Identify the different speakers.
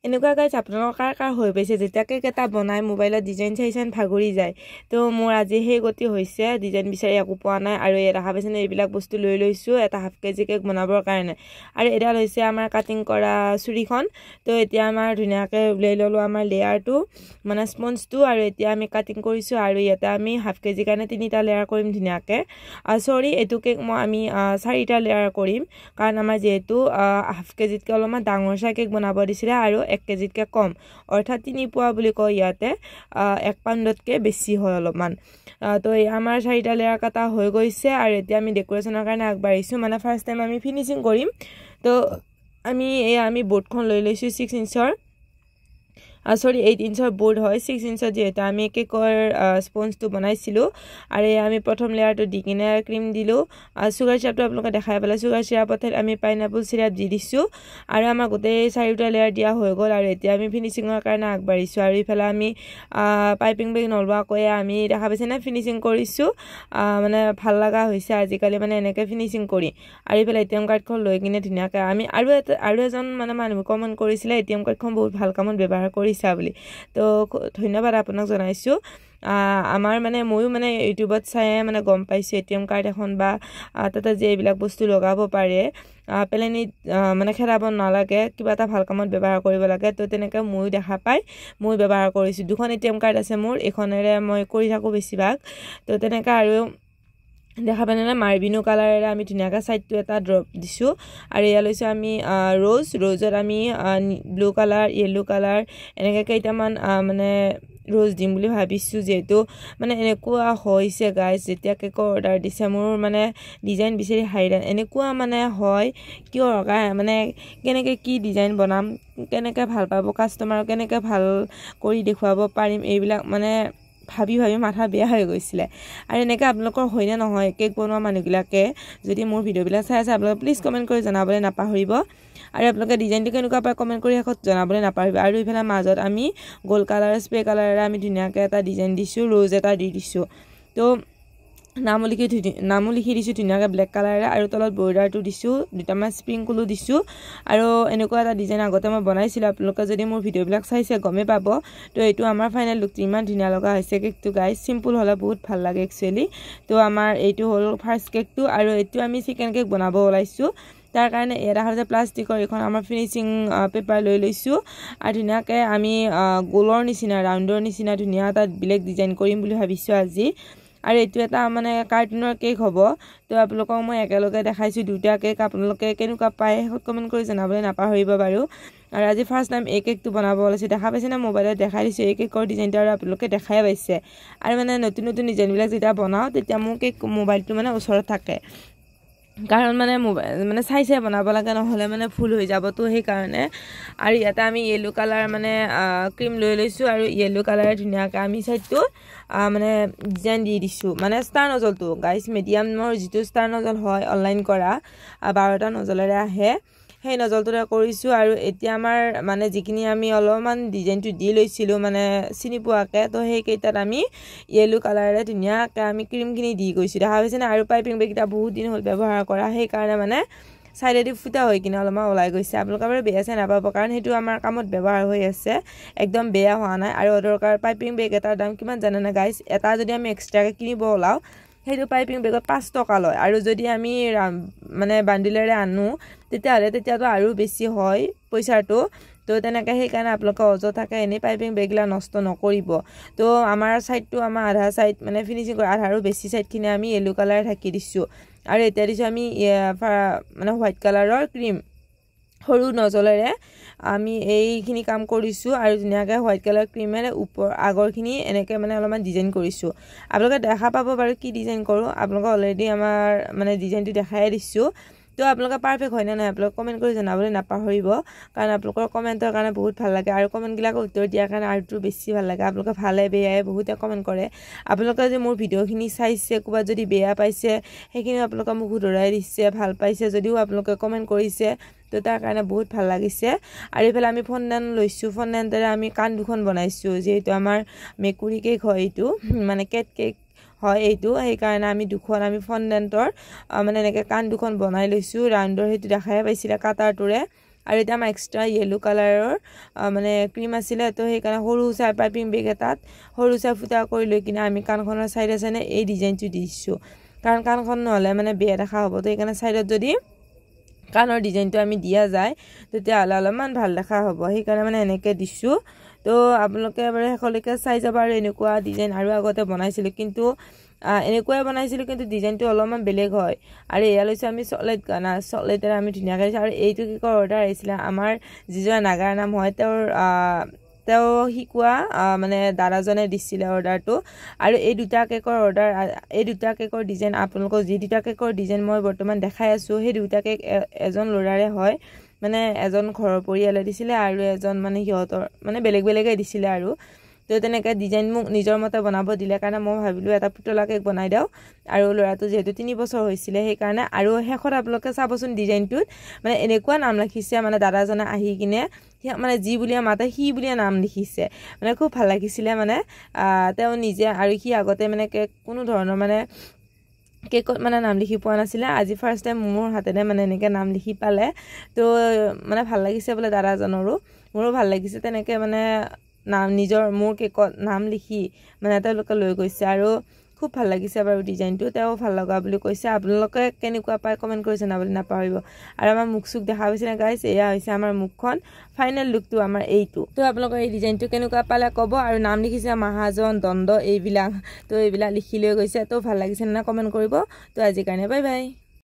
Speaker 1: এনেকুৱা গাইজ আপোনালোকৰ কাৰ হৈ পাইছে যেতিয়া কেক এটা বনাই মোবাইলত ডিজাইন চাইন ভাগৰি যায় তো মোৰ আজি সেই গতি হৈছে ডিজাইন বিচাৰি একো পোৱা নাই আৰু এই দেখা পাইছে এইবিলাক বস্তু লৈ লৈছোঁ এটা হাফ কেজি কেক বনাবৰ কাৰণে আৰু এডাল হৈছে আমাৰ কাটিং কৰা চুৰিখন তো এতিয়া আমাৰ ধুনীয়াকৈ উলিয়াই ল'লোঁ আমাৰ লেয়াৰটো মানে স্পঞ্জটো আৰু এতিয়া আমি কাটিং কৰিছোঁ আৰু ইয়াতে আমি হাফ কেজি কাৰণে 3টা লেয়াৰ কৰিম ধুনীয়াকৈ সৰি এইটো কেক মই আমি 4টা লেয়াৰ কৰিম কাৰণ আমাৰ যেহেতু হাফ কেজিতকৈ অলপমান ডাঙৰ চাই কেক বনাব দিছিলে আৰু 1 কেজিতকৈ কম অৰ্থাৎ 3 পোৱা বুলি কয় ইয়াতে 1 পাউণ্ডতকৈ বেছি হয় অলপমান তো আমাৰ 4টা লেয়াৰ কাটা হৈ গৈছে আৰু এতিয়া আমি ডেকোৰেশ্যনৰ কাৰণে আগবাঢ়িছোঁ মানে ফাৰ্ষ্ট টাইম আমি ফিনিচিং কৰিম তো আমি বোৰ্ডখন লৈ লৈছোঁ 6 ইঞ্চৰ সৰি 8 ইঞ্চৰ বোৰ্ড হয় 6 ইঞ্চৰ যেহেতু আমি কেকৰ স্পঞ্জটো বনাইছিলোঁ আৰু আমি প্ৰথম লেয়াৰটো দি কিনে ক্ৰীম দিলোঁ চুগাৰ চিৰাপটো আপোনালোকে দেখাই পালে চুগাৰ চিৰাপত আমি পাইনাপল চিৰাপ দি দিছোঁ আৰু আমাৰ গোটেই 4টা লেয়াৰ দিয়া হৈ গ'ল আৰু এতিয়া আমি ফিনিচিঙৰ কাৰণে আগবাঢ়িছোঁ আৰু ইফালে আমি পাইপিং বেগ নলোৱাকৈ আমি দেখা পাইছে না ফিনিচিং কৰিছোঁ মানে ভাল লগা হৈছে আজিকালি মানে এনেকৈ ফিনিচিং কৰি আৰু ইফালে ATM কাৰ্ডখন লৈ কিনে ধুনীয়াকৈ আমি আৰু এজন মানে মানুহ কমেণ্ট কৰিছিলে ATM কাৰ্ডখন বহুত ভাল কামত ব্যৱহাৰ কৰিছে বুলি তো ধন্যবাদ আপোনাক জনাইছোঁ আমাৰ মানে ময়ো মানে ইউটিউবত চাই মানে গম পাইছোঁ ATM কাৰ্ড এখন বা তাতে যে এইবিলাক বস্তু লগাব পাৰে পেলেনিত মানে খেলাব নালাগে কিবা এটা ভাল কামত ব্যৱহাৰ কৰিব লাগে তো তেনেকৈ ময়ো দেখা পাই মই ব্যৱহাৰ কৰিছোঁ 2খন ATM কাৰ্ড আছে মোৰ এখনেৰে মই কৰি থাকোঁ বেছিভাগ তো তেনেকৈ আৰু দেখা পালে না মাৰ্বিনো কালাৰেৰে আমি ধুনীয়াকৈ সাইডটো এটা ড্ৰপ দিছোঁ আৰু ইয়া লৈছোঁ আমি ৰ'জত আমি ব্লু কালাৰ ইয়েলো কালাৰ এনেকৈ কেইটামান মানে ৰ'জ দিম বুলি ভাবিছোঁ যেহেতু মানে এনেকুৱা হৈছে গাইজ যেতিয়া কেকৰ অৰ্ডাৰ দিছে মোৰ মানে ডিজাইন বিচাৰি হাইৰাণ এনেকুৱা মানে হয় কিয় মানে কেনেকৈ কি ডিজাইন বনাম কেনেকৈ ভাল পাব কাষ্টমাৰক কেনেকৈ ভাল কৰি দেখুৱাব পাৰিম এইবিলাক মানে ভাবি মাথা বেয়া হৈ গৈছিলে আৰু এনেকৈ আপোনালোকৰ হয়নে নহয় কেক বনোৱা মানুহবিলাকে যদি মোৰ ভিডিঅ'বিলাক চাই আছে আপোনালোকে প্লিজ কমেণ্ট কৰি জনাবলৈ নাপাহৰিব আৰু আপোনালোকে ডিজাইনটো কেনেকুৱা পায় কমেণ্ট কৰি শেষত জনাবলৈ নাপাহৰিব আৰু ইফালে মাজত আমি গোল্ড কালাৰ স্প্ৰে কালাৰেৰে আমি ধুনীয়াকৈ এটা ডিজাইন দিছোঁ ৰ'জ এটা দি দিছোঁ তো নামো লিখি দিছোঁ ধুনীয়াকৈ ব্লেক কালাৰেৰে আৰু তলত বৰ্ডাৰটো দিছোঁ দুটামান স্প্ৰিংকলো দিছোঁ আৰু এনেকুৱা এটা ডিজাইন আগতে মই বনাইছিলোঁ আপোনালোকে যদি মোৰ ভিডিঅ'বিলাক চাইছে গমেই পাব তো এইটো আমাৰ ফাইনেল লুকটো ইমান ধুনীয়া লগা হৈছে কেকটো গাইজ চিম্পল হ'লে বহুত ভাল লাগে একচুৱেলি তো আমাৰ এইটো হ'ল ফাৰ্ষ্ট কেকটো আৰু এইটো আমি চিকেন কেক বনাব ওলাইছোঁ তাৰ কাৰণে এটা হৈছে প্লাষ্টিকৰ এখন আমাৰ ফিনিচিং পেপাৰ লৈ লৈছোঁ আৰু ধুনীয়াকৈ আমি গোলৰ নিচিনা ৰাউণ্ডৰ নিচিনা ধুনীয়া এটা বেলেগ ডিজাইন কৰিম বুলি ভাবিছোঁ আজি আৰু এইটো এটা মানে কাৰ্টুনৰ কেক হ'ব তো আপোনালোকক মই একেলগে দেখাইছোঁ দুটা কেক আপোনালোকে কেনেকুৱা পায় শেষত কমেণ্ট কৰি জনাবলৈ নাপাহৰিব বাৰু আৰু আজি ফাৰ্ষ্ট টাইম এই কেকটো বনাব ওলাইছোঁ দেখা পাইছে না মোবাইলত দেখাই দিছোঁ এই কেকৰ ডিজাইনটো আৰু আপোনালোকে দেখাই পাইছে আৰু মানে নতুন ডিজাইনবিলাক যেতিয়া বনাওঁ তেতিয়া মোৰ কেক মোবাইলটো মানে ওচৰত থাকে কাৰণ মানে মোবাইল মানে চাই বনাব লাগে নহ'লে মানে ফুল হৈ যাব তো সেইকাৰণে আৰু ইয়াতে আমি য়েলো কালাৰ মানে ক্ৰীম লৈ লৈছোঁ আৰু য়েলো কালাৰে ধুনীয়াকৈ আমি চাইডটো মানে ডিজাইন দি দিছোঁ মানে ষ্টাৰ নজলটো গাইজ মিডিয়ামৰ যিটো ষ্টাৰ নজল হয় অনলাইন কৰা 12টা নজলেৰে আহে সেই নজলটোৰে কৰিছোঁ আৰু এতিয়া আমাৰ মানে যিখিনি আমি অলপমান ডিজাইনটো দি লৈছিলোঁ মানে চিনি পোৱাকৈ তো সেইকেইটাত আমি য়েলো কালাৰেৰে ধুনীয়াকৈ আমি ক্ৰীমখিনি দি গৈছোঁ দেখা পাইছেনে আৰু পাইপিং বেগকেইটা বহুত দিন হ'ল ব্যৱহাৰ কৰা সেইকাৰণে মানে সাইডেদি ফুটা হৈ কিনে অলপমান ওলাই গৈছে আপোনালোকে বাৰু বেয়া চাই নাপাব কাৰণ সেইটো আমাৰ কামত ব্যৱহাৰ হৈ আছে একদম বেয়া হোৱা নাই আৰু দৰকাৰ পাইপিং বেগ এটাৰ দাম কিমান জানে না গাইজ এটা যদি আমি এক্সট্ৰাকৈ কিনিব ওলাওঁ সেইটো পাইপিং বেগত 5 টকা লয় আৰু যদি আমি মানে বান্ডিলেৰে আনো তেতিয়াতো আৰু বেছি হয় পইচাটো তো তেনেকৈ সেইকাৰণে আপোনালোকে অযথাকে এনেই পাইপিং বেগবিলাক নষ্ট নকৰিব তো আমাৰ সাইডটো আমাৰ আধা সাইড মানে ফিনিচিং কৰি আধাৰো বেছি সাইডখিনি আমি য়েলো কালাৰ ঢাকি দিছোঁ আৰু এতিয়া দিছোঁ আমি মানে হোৱাইট কালাৰৰ ক্ৰীম সৰু নজলেৰে আমি এইখিনি কাম কৰিছোঁ আৰু ধুনীয়াকৈ হোৱাইট কালাৰ ক্ৰীমেৰে আগৰখিনি এনেকৈ মানে অলপমান ডিজাইন কৰিছোঁ আপোনালোকে দেখা পাব বাৰু কি ডিজাইন কৰোঁ আপোনালোকে অলৰেডি আমাৰ মানে ডিজাইনটো দেখাই দিছোঁ তো আপোনালোকে পাৰফেক্ট হয় না নহয় আপোনালোকে কমেণ্ট কৰি জনাবলৈ নাপাহৰিব কাৰণ আপোনালোকৰ কমেণ্টৰ কাৰণে বহুত ভাল লাগে আৰু কমেণ্টবিলাকৰ উত্তৰ দিয়াৰ কাৰণে আৰুটো বেছি ভাল লাগে আপোনালোকে ভালে বেয়াই বহুতে কমেণ্ট কৰে আপোনালোকে যে মোৰ ভিডিঅ'খিনি চাইছে ক'ৰবাত যদি বেয়া পাইছে সেইখিনি আপোনালোকে মোক শুধৰাই দিছে ভাল পাইছে যদিও আপোনালোকে কমেণ্ট কৰিছে তো তাৰ কাৰণে বহুত ভাল লাগিছে আৰু এইফালে আমি ফণ্ডেণ্ট লৈছোঁ ফণ্ডেণ্টেৰে আমি কাণ দুখন বনাইছোঁ যিহেতু আমাৰ মেকুৰী কেক হয় এইটো মানে কেট কেক হয় এইটো সেইকাৰণে আমি দুখন আমি ফণ্ডেণ্টৰ মানে এনেকৈ কাণ দুখন বনাই লৈছোঁ ৰাউণ্ডৰ সেইটো দেখাই পাইছিলে কাটাৰটোৰে আৰু এটা আমাৰ এক্সট্ৰা য়েলো কালাৰৰ মানে ক্ৰীম আছিলে তো সেইকাৰণে সৰু চাই পাইপিং বেগ এটাত সৰু চাই ফুটা কৰি লৈ কিনে আমি কাণখনৰ চাইডে চাইডে এই ডিজাইনটো দিছোঁ কাৰণ কাণখন নহ'লে মানে বেয়া দেখা হ'ব তো সেইকাৰণে চাইডত যদি কাণৰ ডিজাইনটো আমি দিয়া যায় তেতিয়াহ'লে অলপমান ভাল দেখা হ'ব সেইকাৰণে মানে এনেকৈ দিছোঁ তো আপোনালোকে এবাৰ শেষলৈকে চাই যাব আৰু এনেকুৱা ডিজাইন আৰু আগতে বনাইছিলোঁ কিন্তু এনেকুৱাই বনাইছিলোঁ কিন্তু ডিজাইনটো অলপমান বেলেগ হয় আৰু এয়া লৈছোঁ আমি চকলেট গানা চকলেটেৰে আমি ধুনীয়াকৈ দিছোঁ আৰু এইটো কেকৰ অৰ্ডাৰ আহিছিলে আমাৰ যিজন নাগাৰ নাম হয় তেওঁ শিকোৱা মানে দাদাজনে দিছিলে অৰ্ডাৰটো আৰু এই দুটা কেকৰ ডিজাইন আপোনালোকক যি দুটা কেকৰ ডিজাইন মই বৰ্তমান দেখাই আছোঁ সেই দুটা কেক এজন ল'ৰাৰে হয় মানে এজন ঘৰৰ পৰিয়ালে দিছিলে আৰু এজন মানে সিহঁতৰ মানে বেলেগ বেলেগে দিছিলে আৰু তো তেনেকৈ ডিজাইন মোক নিজৰ মতে বনাব দিলে কাৰণে মই ভাবিলোঁ এটা পুতলা কেক বনাই দিওঁ আৰু ল'ৰাটো যিহেতু 3 বছৰ হৈছিলে সেইকাৰণে আৰু শেষত আপোনালোকে চাবচোন ডিজাইনটোত মানে এনেকুৱা নাম লিখিছে মানে দাদাজনে আহি কিনে মানে যি বুলিয়ে মাতে সি বুলিয়ে নাম লিখিছে মানে খুব ভাল লাগিছিলে মানে তেওঁ নিজে আৰু সি আগতে মানে কেক কোনো ধৰণৰ মানে কেকত মানে নাম লিখি পোৱা নাছিলে আজি ফাৰ্ষ্ট টাইম মোৰ হাতেৰে মানে এনেকৈ নাম লিখি পালে তো মানে ভাল লাগিছে বোলে দাদাজনৰো মোৰো ভাল লাগিছে তেনেকৈ মানে নাম নিজৰ মোৰ কেকত নাম লিখি মানে তেওঁলোকে লৈ গৈছে আৰু খুব ভাল লাগিছে বাৰু ডিজাইনটো তেওঁ ভাল লগা বুলি কৈছে আপোনালোকে কেনেকুৱা পায় কমেণ্ট কৰি জনাবলৈ নাপাহৰিব আৰু আমাৰ মুখ চুক দেখা পাইছে না গাইছ এয়া হৈছে আমাৰ মুখখন ফাইনেল লুকটো আমাৰ এইটো তো আপোনালোকৰ এই ডিজাইনটো কেনেকুৱা পালে ক'ব আৰু নাম লিখিছে মহাজন দণ্ড এইবিলাক তো এইবিলাক লিখি লৈ গৈছে তো ভাল লাগিছে না কমেণ্ট কৰিব তো আজিৰ কাৰণে বাই বাই